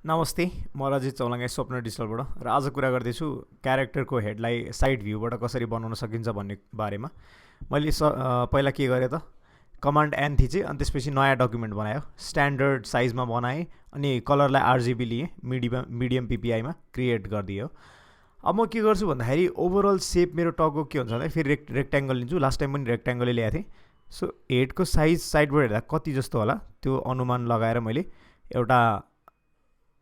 नमस्ते, म रजित चौलागाई स्वप्न डिजिटलबाट र आज कुरा गर्दैछु क्यारेक्टरको हेडलाई साइड भ्यूबाट कसरी बनाउन सकिन्छ भन्ने बारेमा। मैले पहिला के गरेँ त कमान्ड एन थिचेँ अनि त्यसपछि नयाँ डकुमेन्ट बनायो, स्ट्यान्डर्ड साइजमा बनाएँ अनि कलरलाई आरजिबी लिएँ, मिडियम पिपिआईमा क्रिएट गरिदियो। अब म के गर्छु भन्दाखेरि ओभरअल सेप मेरो टगको के हुन्छ भन्दा फेरि रेक्ट्याङ्गल लिन्छु। लास्ट टाइम पनि रेक्ट्याङ्गलै ल्याएको थिएँ। सो हेडको साइज साइडबाट हेर्दा कति जस्तो होला त्यो अनुमान लगाएर मैले एउटा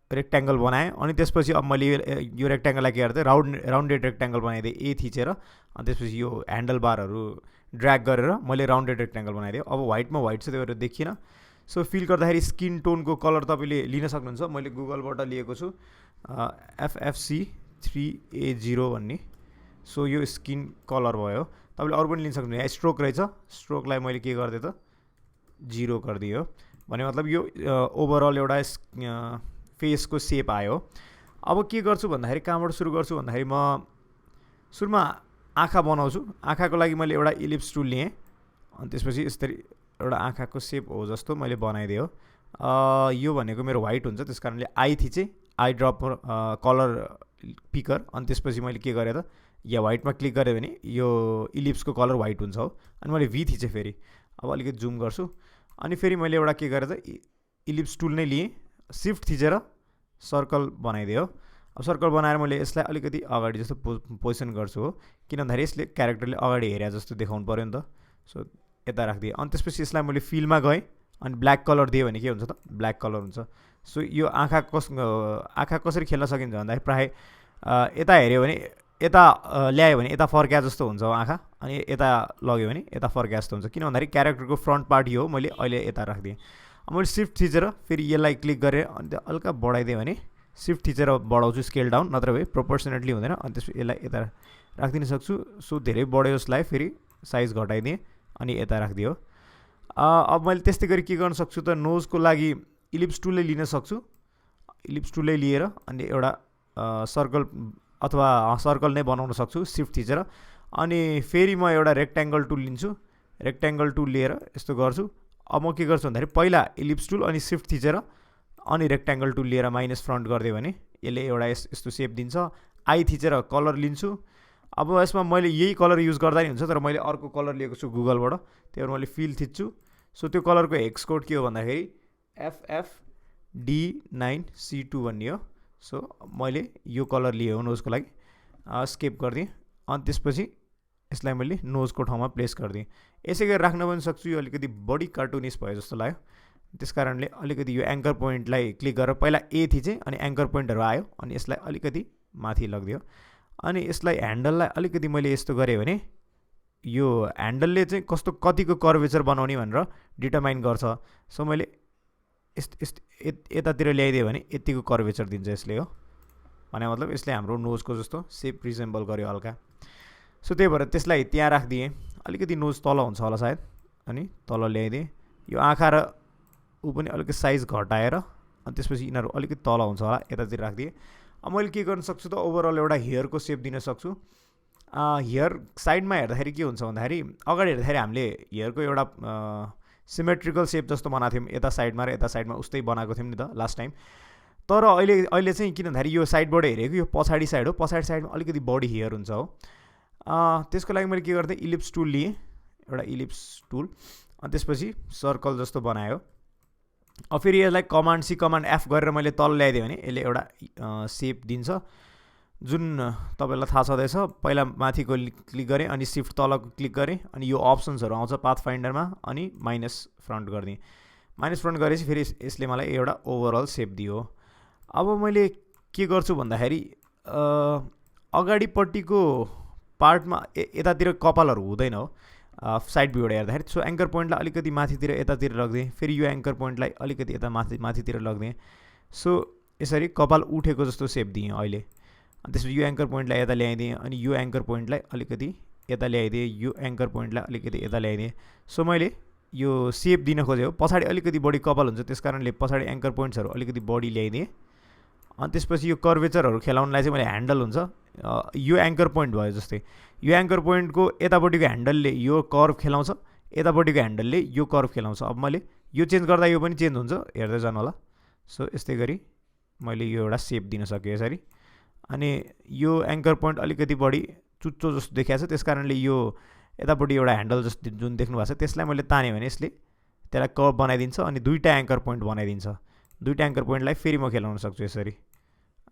रेक्ट्याङ्गल बनाएँ। अनि त्यसपछि अब मैले यो रेक्ट्याङ्गललाई के गर्दै राउन्डेड रेक्ट्याङ्गल बनाइदिएँ ए थिचेर। अनि त्यसपछि यो ह्यान्डल बारहरू ड्र्याग गरेर मैले राउन्डेड रेक्ट्याङ्गल बनाइदिएँ। अब वाइटमा वाइट छ, त्यो भएर देखिनँ। सो फिल गर्दाखेरि स्किन टोनको कलर तपाईँले लिन सक्नुहुन्छ। मैले गुगलबाट लिएको छु FFC 3A0 भन्ने। सो यो स्किन कलर भयो। तपाईँले अरू पनि लिन सक्नुहुन्छ। यहाँ स्ट्रोक रहेछ, स्ट्रोकलाई मैले के गरिदिएँ त 0 गरिदियो भने मतलब यो ओभरअल एउटा फेसको सेप आयो। अब के गर्छु भन्दाखेरि कहाँबाट सुरु गर्छु भन्दाखेरि म सुरुमा आँखा बनाउँछु। आँखाको लागि मैले एउटा इलिप्स टुल लिएँ अनि त्यसपछि यसरी एउटा आँखाको सेप हो जस्तो मैले बनाइदिएँ। यो भनेको मेरो वाइट हुन्छ, त्यस कारणले आई थिचेँ, आई ड्रप कलर पिकर। अनि त्यसपछि मैले के गरेँ त या वाइटमा क्लिक गरेँ भने यो इलिप्सको कलर वाइट हुन्छ हो। अनि मैले भी थिचेँ फेरि। अब अलिकति जुम गर्छु अनि फेरि मैले एउटा के गरेँ त इलिप्स टुल नै लिएँ, सिफ्ट थिचेर सर्कल बनाइदियो। अब सर्कल बनाएर मैले यसलाई अलिकति अगाडि जस्तो पोजिसन गर्छु हो, किन भन्दाखेरि यसले क्यारेक्टरले अगाडि हेरे जस्तो देखाउनु पऱ्यो नि त। सो यता राखिदिएँ। अनि त्यसपछि यसलाई मैले फिलमा गएँ अनि ब्ल्याक कलर दिएँ भने के हुन्छ त ब्ल्याक कलर हुन्छ। सो यो आँखा कसरी खेल्न सकिन्छ भन्दाखेरि प्रायः यता हेऱ्यो भने यता ल्यायो भने यता फर्क्या जस्तो हुन्छ आँखा, अनि यता लग्यो भने यता फर्क्या जस्तो हुन्छ। किन भन्दाखेरि क्यारेक्टरको फ्रन्ट पार्ट यो हो, मैले अहिले यता राखिदिएँ। अब मैले सिफ्ट थिचेर फेरि यसलाई क्लिक गरेर अनि हल्का बढाइदिएँ भने सिफ्ट थिचेर बढाउँछु स्केल डाउन, नत्र भए प्रोपोर्सनेटली हुँदैन। अनि त्यसपछि यसलाई यता राखिदिन सक्छु। सो धेरै बढ्यो जसलाई फेरि साइज घटाइदिएँ अनि यता राखिदियो। अब मैले त्यस्तै गरी के गर्न सक्छु त नोजको लागि इलिप्स टुलै लिन सक्छु। इलिप्स टुलै लिएर अनि एउटा सर्कल अथवा सर्कल नै बनाउन सक्छु सिफ्ट थिचेर। अनि फेरि म एउटा रेक्ट्याङ्गल टुल लिन्छु। रेक्ट्याङ्गल टुल लिएर यस्तो गर्छु। अब म के गर्छु भन्दाखेरि पहिला इलिप्स टुल अनि सिफ्ट थिचेर अनि रेक्ट्याङ्गल टुल लिएर माइनस फ्रन्ट गरिदियो भने यसले एउटा यस्तो सेप दिन्छ। आई थिचेर कलर लिन्छु। अब यसमा मैले यही कलर युज गर्दा नि हुन्छ, तर मैले अर्को कलर लिएको छु गुगलबाट, त्यही भएर मैले फिल थिच्छु। सो त्यो कलरको हेक्स कोड के हो भन्दाखेरि FFD9C2 भन्ने हो। सो मैले यो कलर लिएँ हो नोजको लागि, स्केप गरिदिएँ। अनि त्यसपछि यसलाई मैले नोजको ठाउँमा प्लेस गरिदिएँ। यसै गरी राख्न पनि सक्छु। यो अलिकति बढी कार्टुनिस भयो जस्तो लाग्यो, त्यस कारणले अलिकति यो एङ्कर पोइन्टलाई क्लिक गरेर पहिला ए थिचेँ अनि एङ्कर पोइन्टहरू आयो अनि यसलाई अलिकति माथि लगिदियो। अनि यसलाई ह्यान्डललाई अलिकति मैले यस्तो गरेँ भने यो ह्यान्डलले चाहिँ कतिको कर्वेचर बनाउने भनेर डिटरमाइन गर्छ। सो मैले यतातिर ल्याइदिएँ भने यतिको कर्वेचर दिन्छ यसले हो भने मतलब यसले हाम्रो नोजको जस्तो सेप रिजेम्बल गर्यो हल्का। सो त्यही भएर त्यसलाई त्यहाँ राखिदिएँ। अलिकति नोज तल हुन्छ होला सायद, अनि तल ल्याइदिएँ। यो आँखा र ऊ पनि अलिकति साइज घटाएर अनि त्यसपछि यिनीहरू अलिकति तल हुन्छ होला, यतातिर राखिदिएँ। अब मैले के गर्न सक्छु त ओभरअल एउटा हेयरको सेप दिन सक्छु। हेयर साइडमा हेर्दाखेरि के हुन्छ भन्दाखेरि अगाडि हेर्दाखेरि हामीले हेयरको एउटा सिमेट्रिकल सेप जस्तो बनाएको थियौँ, यता साइडमा र यता साइडमा उस्तै बनाएको थियौँ नि त लास्ट टाइम। तर अहिले चाहिँ किन भन्दाखेरि यो साइडबाट हेरेको यो पछाडि साइड हो, पछाडि साइडमा अलिकति बढी हेयर हुन्छ हो। त्यसको लागि मैले के गर्थेँ इलिप्स टुल लिएँ, एउटा इलिप्स टुल। अनि त्यसपछि सर्कल जस्तो बनायो। अब फेरि यसलाई कमान्ड सी कमान्ड एफ गरेर मैले तल ल्याइदिएँ भने यसले एउटा सेप दिन्छ जुन तपाईँलाई थाहा छँदैछ। पहिला माथिको क्लिक गरेँ अनि सिफ्ट तलको क्लिक गरेँ अनि यो अप्सन्सहरू आउँछ पाथ फाइन्डरमा अनि माइनस फ्रन्ट गरिदिएँ। माइनस फ्रन्ट गरेपछि फेरि यसले मलाई एउटा ओभरअल सेप दियो। अब मैले के गर्छु भन्दाखेरि अगाडिपट्टिको पार्टमा यतातिर कपालहरू हुँदैन हो साइड भ्यूबाट हेर्दाखेरि। सो एङ्कर पोइन्टलाई अलिकति माथितिर यतातिर लगिदिएँ, फेरि यो एङ्कर पोइन्टलाई अलिकति यता माथितिर लगिदिएँ। सो यसरी कपाल उठेको जस्तो सेप दिएँ अहिले। अनि त्यसपछि यो एङ्कर पोइन्टलाई यता ल्याइदिएँ अनि यो एङ्कर पोइन्टलाई अलिकति यता ल्याइदिएँ, यो एङ्कर पोइन्टलाई अलिकति यता ल्याइदिएँ। सो मैले यो सेप दिन खोजेँ हो। पछाडि अलिकति बढी कपाल हुन्छ, त्यस कारणले पछाडि एङ्कर पोइन्ट्सहरू अलिकति बढी ल्याइदिएँ। अनि त्यसपछि यो कर्वेचरहरू खेलाउनलाई चाहिँ मैले ह्यान्डल हुन्छ यो एङ्कर पोइन्ट भयो जस्तै यो एङ्कर पोइन्टको यतापट्टिको ह्यान्डलले यो कर्भ खेलाउँछ, यतापट्टिको ह्यान्डलले यो कर्भ खेलाउँछ। अब मैले यो चेन्ज गर्दा यो पनि चेन्ज हुन्छ, हेर्दै जानु होला। सो यस्तै गरी मैले यो एउटा सेप दिन सकेँ यसरी। अनि यो एङ्कर पोइन्ट अलिकति बढी चुच्चो जस्तो देखिएको छ, त्यस कारणले यो यतापट्टि एउटा ह्यान्डल जस्तो जुन देख्नु भएको छ त्यसलाई मैले तानेँ भने यसले त्यसलाई कर्भ बनाइदिन्छ अनि दुईवटा एङ्कर पोइन्ट बनाइदिन्छ। दुईवटा एङ्कर पोइन्टलाई फेरि म खेलाउन सक्छु यसरी,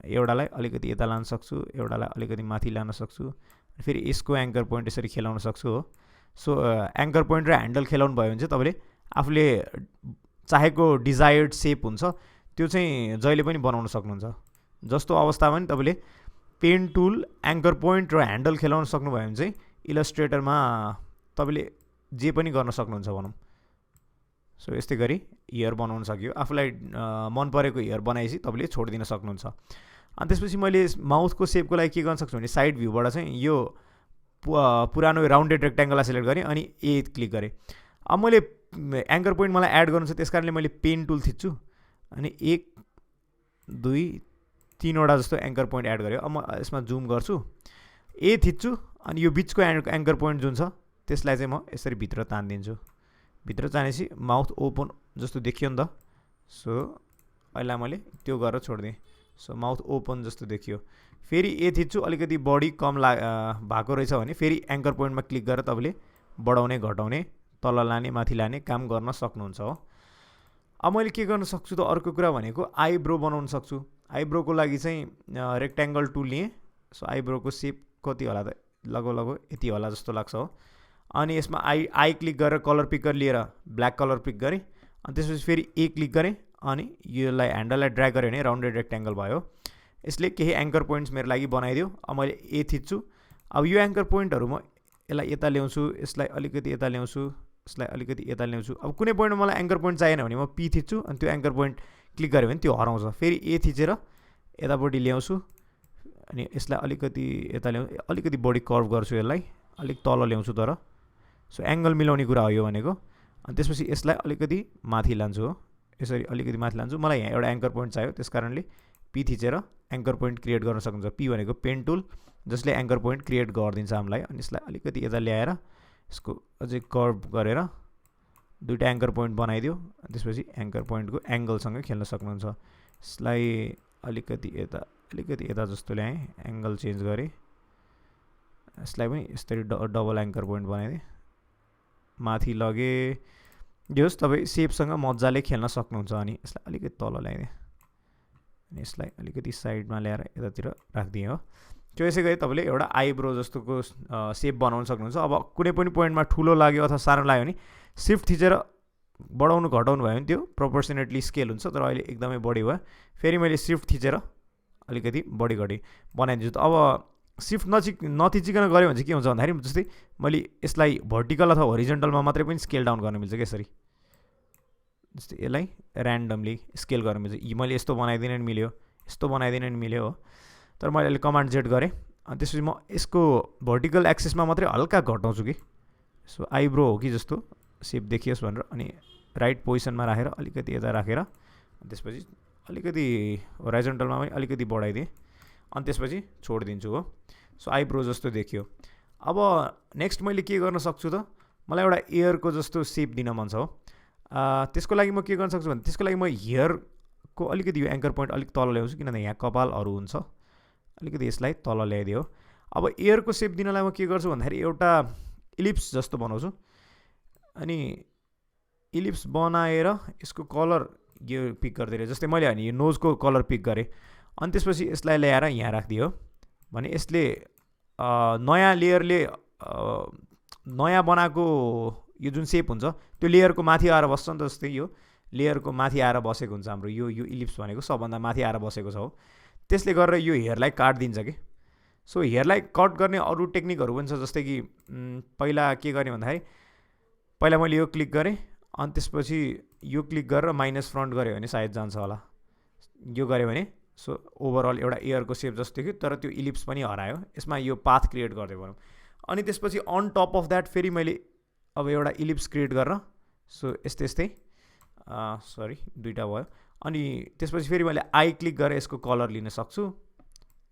एउटालाई अलिकति यता लान सक्छु, एउटालाई अलिकति माथि लान सक्छु, फेरि यसको एङ्कर पोइन्ट यसरी खेलाउन सक्छु हो। सो एङ्कर पोइन्ट र ह्यान्डल खेलाउनु भयो भने चाहिँ तपाईँले आफूले चाहेको डिजायर्ड सेप हुन्छ त्यो चाहिँ जहिले पनि बनाउन सक्नुहुन्छ। जस्तो अवस्थामा नि तपाईँले पेन टुल, एङ्कर पोइन्ट र ह्यान्डल खेलाउन सक्नुभयो भने चाहिँ इलस्ट्रेटरमा तपाईँले जे पनि गर्न सक्नुहुन्छ भनौँ। सो यस्तै गरी इयर बनाउन सकियो। आफूलाई मन परेको इयर बनाएपछि तपाईँले छोडिदिन सक्नुहुन्छ। अनि त्यसपछि मैले माउथको सेपको लागि के गर्न सक्छु भने साइड भ्यूबाट चाहिँ यो पुरानो राउन्डेड रेक्ट्याङ्गललाई सिलेक्ट गरेँ अनि ए क्लिक गरेँ। अब मैले एङ्कर पोइन्ट मलाई एड गर्नु छ त्यस कारणले मैले पेन टुल थिच्छु अनि 1 2 3वटा जस्तो एङ्कर पोइन्ट एड गरेँ। अब म यसमा जुम गर्छु, ए थिच्छु अनि यो बिचको एङ्कर पोइन्ट जुन छ त्यसलाई चाहिँ म यसरी भित्र तानिदिन्छु। भित्र तानेपछि माउथ ओपन जस्तो देखियो नि त। सो अहिले मैले त्यो गरेर छोडिदिएँ। सो माउथ ओपन जस्तो देखियो। फेरि ए थिच्छु, अलिकति बढी कम भएको रहेछ भने फेरि एङ्कर पोइन्टमा क्लिक गरेर तपाईँले बढाउने घटाउने तल लाने माथि लाने काम गर्न सक्नुहुन्छ हो। अब मैले के गर्न सक्छु त अर्को कुरा भनेको आइब्रो बनाउन सक्छु। आइब्रोको लागि चाहिँ रेक्ट्याङ्गल टुल लिएँ। सो आइब्रोको सेप कति होला त, लगभग यति होला जस्तो लाग्छ हो। अनि यसमा आई क्लिक गरेर कलर पिकर लिएर ब्ल्याक कलर पिक गरेँ अनि त्यसपछि फेरि ए क्लिक गरेँ अनि यसलाई ह्यान्डललाई ड्र्याग गरेँ भने राउन्डेड रेक्ट्याङ्गल भयो। यसले केही एङ्कर पोइन्ट्स मेरो लागि बनाइदियो। अब मैले ए थिच्छु। अब यो एङ्कर पोइन्टहरू म यसलाई यता ल्याउँछु, यसलाई अलिकति यता ल्याउँछु, यसलाई अलिकति यता ल्याउँछु। अब कुनै पोइन्टमा मलाई एङ्कर पोइन्ट चाहिएन भने म पी थिच्छु अनि त्यो एङ्कर पोइन्ट क्लिक गरेँ भने त्यो हराउँछ। फेरि ए थिचेर यतापट्टि ल्याउँछु अनि यसलाई अलिकति यता अलिकति बढी कर्भ गर्छु, यसलाई अलिक तल ल्याउँछु तर। सो एङ्गल मिलाउने कुरा हो यो भनेको। अनि त्यसपछि यसलाई अलिकति माथि लान्छु हो, यसरी अलिकति माथि लान्छु। मलाई यहाँ एउटा एङ्कर पोइन्ट चाहियो त्यस कारणले पी थिचेर एङ्कर पोइन्ट क्रिएट गर्न सक्नुहुन्छ। पी भनेको पेन टुल जसले एङ्कर पोइन्ट क्रिएट गरिदिन्छ हामीलाई। अनि यसलाई अलिकति यता ल्याएर यसको अझै कर्भ गरेर दुईवटा एङ्कर पोइन्ट बनाइदियो। त्यसपछि एङ्कर पोइन्टको एङ्गलसँग खेल्न सक्नुहुन्छ। यसलाई अलिकति यता जस्तो ल्याएँ, एङ्गल चेन्ज गरेँ। यसलाई पनि यसरी डबल एङ्कर पोइन्ट बनाइदिएँ, माथि लगेँ। यो होस् तपाईँ सेपसँग मजाले खेल्न सक्नुहुन्छ। अनि यसलाई अलिकति तल ल्याइदिएँ अनि यसलाई अलिकति साइडमा ल्याएर यतातिर राखिदिएँ हो। त्यो यसै गरी तपाईँले एउटा आइब्रो जस्तोको सेप बनाउन सक्नुहुन्छ। अब कुनै पनि पोइन्टमा ठुलो लाग्यो अथवा सानो लाग्यो भने सिफ्ट थिचेर बढाउनु घटाउनु भयो भने त्यो प्रोपोर्सनेटली स्केल हुन्छ। तर अहिले एकदमै बढी भयो, फेरि मैले सिफ्ट थिचेर अलिकति बढी घटी बनाइदिन्छु। अब सिफ्ट नथिचिकन गऱ्यो भने चाहिँ के हुन्छ भन्दाखेरि जस्तै मैले यसलाई भर्टिकल अथवा होरिजेन्टलमा मात्रै पनि स्केल डाउन गर्न मिल्छ क्या यसरी। जस्तै यसलाई ऱ्यान्डमली स्केल गर्न मिल्छ। मैले यस्तो बनाइदिन नि मिल्यो, यस्तो बनाइदिन नि मिल्यो हो। तर मैले अहिले कमान्ड जेड गरेँ अनि त्यसपछि म यसको भर्टिकल एक्सेसमा मात्रै हल्का घटाउँछु कि। सो आइब्रो हो कि जस्तो सेप देखियोस् भनेर अनि राइट पोजिसनमा राखेर अलिकति यता राखेर त्यसपछि अलिकति होराइजन्टलमा पनि अलिकति बढाइदिएँ अनि त्यसपछि छोडिदिन्छु हो। सो आइब्रो जस्तो देखियो। अब नेक्स्ट मैले के गर्न सक्छु त, मलाई एउटा एयरको जस्तो सेप दिन मन छ हो। त्यसको लागि म के गर्न सक्छु भने त्यसको लागि म हेयरको अलिकति यो एङ्कर पोइन्ट अलिक तल ल्याउँछु किनभने यहाँ कपालहरू हुन्छ। अलिकति यसलाई तल ल्याइदियो। अब एयरको सेप दिनलाई म के गर्छु भन्दाखेरि एउटा इलिप्स जस्तो बनाउँछु अनि इलिप्स बनाएर यसको कलर यो पिक गरिदिएँ। जस्तै मैले भने यो नोजको कलर पिक गरेँ अनि त्यसपछि यसलाई ल्याएर यहाँ राखिदियो भने यसले नयाँ लेयरले नयाँ बनाएको यो जुन सेप हुन्छ त्यो लेयरको माथि आएर बस्छ नि त। जस्तै यो लेयरको माथि आएर बसेको हुन्छ हाम्रो यो इलिप्स भनेको सबभन्दा माथि आएर बसेको छ हो। त्यसले गरेर यो हेयरलाई काटिदिन्छ कि। सो हेयरलाई कट गर्ने अरू टेक्निकहरू पनि छ। जस्तै कि पहिला के गर्ने भन्दाखेरि पहिला मैले यो क्लिक गरेँ अनि त्यसपछि यो क्लिक गरेर माइनस फ्रन्ट गऱ्यो भने सायद जान्छ होला। यो गऱ्यो भने सो ओभरअल एउटा एयरको सेप जस्तो थियो तर त्यो इलिप्स पनि हरायो। यसमा यो पाथ क्रिएट गरिदियो भनौँ। अनि त्यसपछि अन टप अफ द्याट फेरि मैले अब एउटा इलिप्स क्रिएट गरेर सो यस्तै सरी दुईवटा भयो। अनि त्यसपछि फेरि मैले आई क्लिक गरेर यसको कलर लिन सक्छु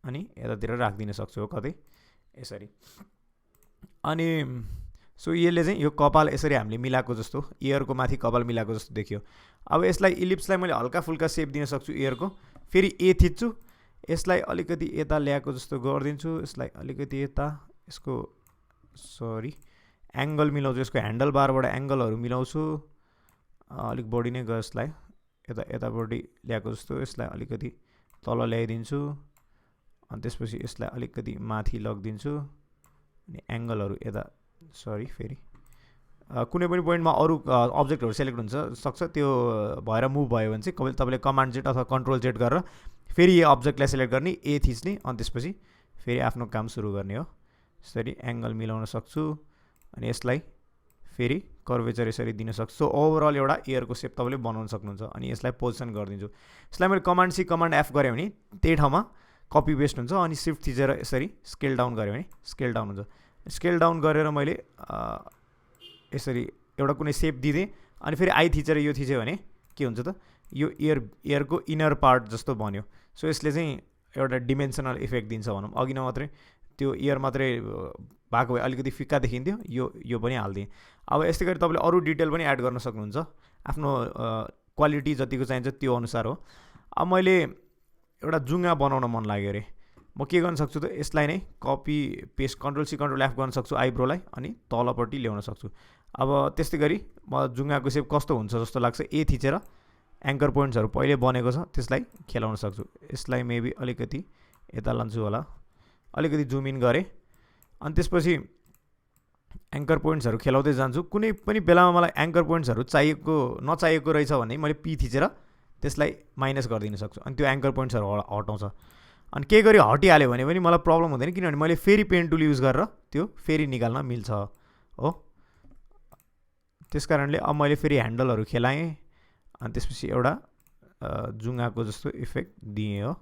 अनि यतातिर राखिदिन सक्छु हो कतै यसरी। अनि सो यसले चाहिँ यो कपाल यसरी हामीले मिलाएको जस्तो इयरको माथि कपाल मिलाएको जस्तो देखियो। अब यसलाई इलिप्सलाई मैले हल्का फुल्का सेप दिन सक्छु एयरको। फेरि ए थिच्छु, यसलाई अलिकति यता ल्याएको जस्तो गरिदिन्छु, यसलाई अलिकति यता, यसको एङ्गल मिलाउँछु, यसको ह्यान्डल बारबाट एङ्गलहरू मिलाउँछु, अलिक बढी नै गयो, यसलाई यतापट्टि ल्याएको जस्तो यसलाई अलिकति तल ल्याइदिन्छु, अनि त्यसपछि यसलाई अलिकति माथि लगिदिन्छु, अनि एङ्गलहरू यता फेरि कुनै पनि पोइन्टमा अरू अब्जेक्टहरू सेलेक्ट हुन्छ सक्छ, त्यो भएर मुभ भयो भने चाहिँ तपाईँले कमान्ड जेट अथवा कन्ट्रोल जेट गरेर फेरि यो अब्जेक्टलाई सेलेक्ट गर्ने, ए थिच्ने, अनि त्यसपछि फेरि आफ्नो काम सुरु गर्ने हो। यसरी एङ्गल मिलाउन सक्छु, अनि यसलाई फेरि कर्वेचर यसरी दिन सक्छु। सो ओभरअल एउटा एयरको सेप तपाईँले बनाउन सक्नुहुन्छ। अनि यसलाई पोजिसन गरिदिन्छु, यसलाई मैले कमान्ड सी कमान्ड एफ गरेँ भने त्यही ठाउँमा कपी पेस्ट हुन्छ, अनि सिफ्ट थिचेर यसरी स्केल डाउन गरेँ भने स्केल डाउन हुन्छ। स्केल डाउन गरेर मैले यसरी एउटा कुनै सेप दिँदै अनि फेरि आई थिचेर यो थिच्यो भने के हुन्छ त, यो एयरको इनर पार्ट जस्तो बन्यो। सो यसले चाहिँ एउटा डिमेन्सनल इफेक्ट दिन्छ भनौँ। अघि न मात्रै त्यो एयर मात्रै भएको भए अलिकति फिक्का देखिन्थ्यो, यो पनि हालिदिएँ। अब यस्तै गरी तपाईँले अरू डिटेल पनि एड गर्न सक्नुहुन्छ, आफ्नो क्वालिटी जतिको चाहिन्छ त्यो अनुसार हो। अब मैले एउटा जुङ्गा बनाउन मन लाग्यो अरे, म के गर्न सक्छु त, यसलाई नै copy paste control C control F गर्न सक्छु आइब्रोलाई, अनि तलपट्टि ल्याउन सक्छु। अब त्यस्तै गरी म जुङ्गाको सेप कस्तो हुन्छ जस्तो लाग्छ, ए थिचेर एङ्कर पोइन्ट्सहरू पहिले बनेको छ त्यसलाई खेलाउन सक्छु। यसलाई मेबी अलिकति यता लान्छु होला, अलिकति जुम इन गरेँ, अनि त्यसपछि एङ्कर पोइन्ट्सहरू खेलाउँदै जान्छु। कुनै पनि बेलामा मलाई एङ्कर पोइन्ट्सहरू नचाहिएको रहेछ भने मैले पी थिचेर त्यसलाई माइनस गरिदिन सक्छु, अनि त्यो एङ्कर पोइन्ट्सहरू हटाउँछ। अनि केही गरी हटिहाल्यो भने पनि मलाई प्रब्लम हुँदैन, किनभने मैले फेरि पेन टुल युज गरेर त्यो फेरि निकाल्न मिल्छ हो। त्यस कारणले अब मैले फेरि ह्यान्डलहरू खेलाएँ, अनि त्यसपछि एउटा जुङ्गाको जस्तो इफेक्ट दिएँ हो।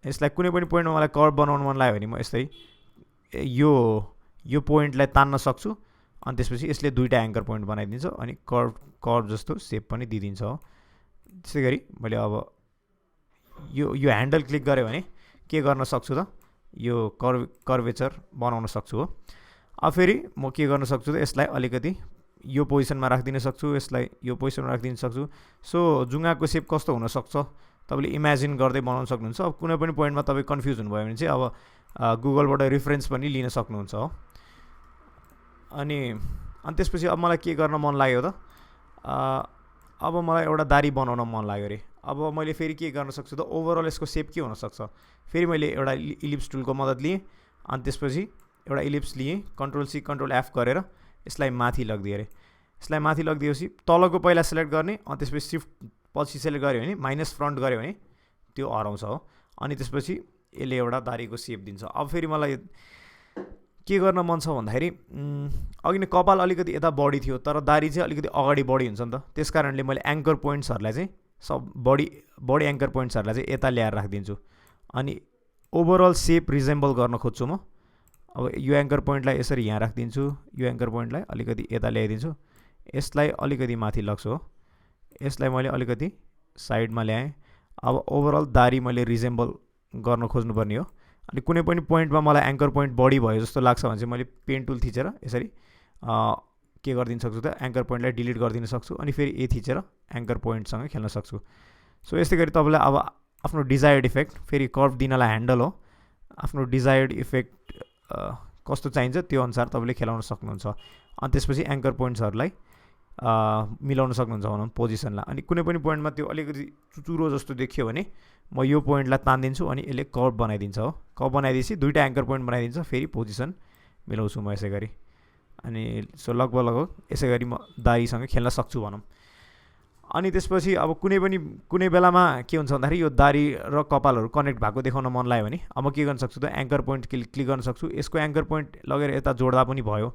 यसलाई कुनै पनि पोइन्टमा मलाई कर्भ बनाउनु मन लाग्यो भने म यस्तै यो पोइन्टलाई तान्न सक्छु, अनि त्यसपछि यसले दुईवटा एङ्कर पोइन्ट बनाइदिन्छ, अनि कर्भ जस्तो सेप पनि दिइदिन्छ हो। त्यसै गरी मैले अब यो ह्यान्डल क्लिक गरेँ भने के गर्न सक्छु त, यो कर्वेचर बनाउन सक्छु हो। अब फेरि म के गर्न सक्छु त, यसलाई अलिकति यो पोजिसनमा राखिदिन सक्छु, यसलाई यो पोजिसनमा राखिदिन सक्छु। सो जुङ्गाको सेप कस्तो हुनसक्छ तपाईँले इमेजिन गर्दै बनाउन सक्नुहुन्छ। अब कुनै पनि पोइन्टमा तपाईँ कन्फ्युज हुनुभयो भने चाहिँ अब गुगलबाट रेफरेन्स पनि लिन सक्नुहुन्छ हो। अनि त्यसपछि अब मलाई के गर्न मन लाग्यो त, अब मलाई एउटा दारी बनाउन मन लाग्यो अरे। अब मैले फेरि के गर्न सक्छु त, ओभरअल यसको सेप के हुनसक्छ, फेरि मैले एउटा इलिप्स टुलको मद्दत लिएँ, अनि त्यसपछि एउटा इलिप्स लिएँ, कन्ट्रोल सी कन्ट्रोल एफ गरेर यसलाई माथि लगिदिएँ अरे। यसलाई माथि लगिदिएपछि तलको पहिला सेलेक्ट गर्ने, अनि त्यसपछि सिफ्ट पछि सेलेक्ट गऱ्यो भने माइनस फ्रन्ट गऱ्यो भने त्यो हराउँछ हो। अनि त्यसपछि यसले एउटा दारीको सेप दिन्छ। अब फेरि मलाई के गर्न मन छ भन्दाखेरि, अघि नै कपाल अलिकति यता बढी थियो, तर दारी चाहिँ अलिकति अगाडि बढी हुन्छ नि त, त्यस कारणले मैले एङ्कर पोइन्ट्सहरूलाई चाहिँ बढी एङ्कर पोइन्ट्सहरूलाई चाहिँ यता ल्याएर राखिदिन्छु, अनि ओभरअल सेप रिजेम्बल गर्न खोज्छु म। अब यो एङ्कर पोइन्टलाई यसरी यहाँ राखिदिन्छु, यो एङ्कर पोइन्टलाई अलिकति यता ल्याइदिन्छु, यसलाई अलिकति माथि लग्छु हो, यसलाई मैले अलिकति साइडमा ल्याएँ। अब ओभरअल दारी मैले रिजेम्बल गर्न खोज्नुपर्ने हो। अनि कुनै पनि पोइन्टमा मलाई एङ्कर पोइन्ट बढी भयो जस्तो लाग्छ भने चाहिँ मैले पेन टुल थिचेर यसरी के गरिदिन सक्छु त, एङ्कर पोइन्टलाई डिलिट गरिदिन सक्छु, अनि फेरि ए थिचेर एङ्कर पोइन्टसँग खेल्न सक्छु। सो यस्तै गरी तपाईँलाई अब आफ्नो डिजायर्ड इफेक्ट, फेरि कर्भ दिनलाई ह्यान्डल हो, आफ्नो डिजायर्ड इफेक्ट कस्तो चाहिन्छ त्यो अनुसार तपाईँले खेलाउन सक्नुहुन्छ। अनि त्यसपछि एङ्कर पोइन्ट्सहरूलाई मिलाउन सक्नुहुन्छ भनौँ पोजिसनलाई। अनि कुनै पनि पोइन्टमा त्यो अलिकति चुचुरो जस्तो देखियो भने म यो पोइन्टलाई तानिदिन्छु, अनि यसले कर्भ बनाइदिन्छ हो। कर्भ बनाइदिएपछि दुईवटा एङ्कर पोइन्ट बनाइदिन्छ, फेरि पोजिसन मिलाउँछु म यसै गरी। अनि सो लगभग यसै गरी म दारीसँग खेल्न सक्छु भनौँ। अनि त्यसपछि अब कुनै बेलामा के हुन्छ भन्दाखेरि यो दारी र कपालहरू कनेक्ट भएको देखाउन मन लाग्यो भने अब म के गर्न सक्छु त, एङ्कर पोइन्ट क्लिक गर्न सक्छु, यसको एङ्कर पोइन्ट लगेर यता जोड्दा पनि भयो।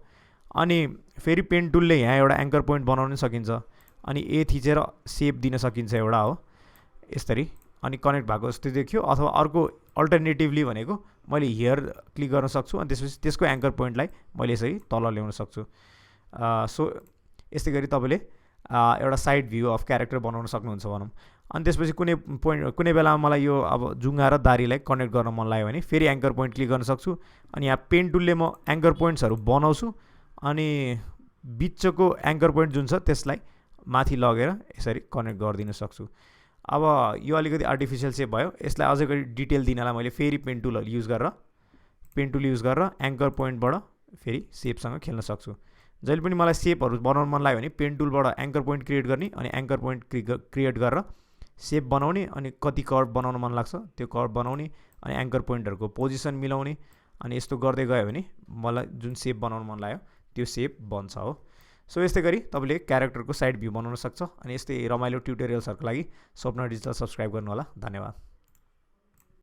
अनि फेरि पेन टुलले यहाँ एउटा एङ्कर पोइन्ट बनाउन सकिन्छ, अनि ए थिचेर सेप दिन सकिन्छ एउटा हो यसरी, अनि कनेक्ट भएको जस्तो देखियो। अथवा अर्को अल्टरनेटिभली भनेको मैले हियर क्लिक गर्न सक्छु, अनि त्यसपछि त्यसको एङ्कर पोइन्टलाई मैले यसरी तल ल्याउन सक्छु। सो यस्तै गरी तपाईँले एउटा साइड भ्यू अफ क्यारेक्टर बनाउन सक्नुहुन्छ भनौँ। अनि त्यसपछि कुनै बेलामा मलाई यो अब जुङ्गा र दारीलाई कनेक्ट गर्न मन लाग्यो भने फेरि एङ्कर पोइन्ट क्लिक गर्न सक्छु, अनि यहाँ पेन टुलले म एङ्कर पोइन्ट्सहरू बनाउँछु, अनि बिचको एङ्कर पोइन्ट जुन छ त्यसलाई माथि लगेर यसरी कनेक्ट गरिदिन सक्छु। अब यो अलिकति आर्टिफिसियल सेप भयो, यसलाई अझै गरी डिटेल दिनलाई मैले फेरि पेन टुल युज गरेर एङ्कर पोइन्टबाट फेरि सेपसँग खेल्न सक्छु। जहिले पनि मलाई सेपहरू बनाउन मन लाग्यो भने पेन टुलबाट एङ्कर पोइन्ट क्रिएट गर्ने अनि एङ्कर पोइन्ट क्रिएट गरेर सेप बनाउने अनि कति कर्भ बनाउन मन लाग्छ त्यो कर्भ बनाउने अनि एङ्कर पोइन्टहरूको पोजिसन मिलाउने अनि यस्तो गर्दै गयो भने मलाई जुन सेप बनाउन मन लाग्यो त्यो सेप बन्छ हो। सो यस्तै गरी तपाईँले क्यारेक्टरको साइड भ्यू बनाउन सक्छ। अनि यस्तै रमाइलो ट्युटोरियल्सहरूको लागि स्वप्न डिजिटल सब्सक्राइब गर्नु होला। धन्यवाद।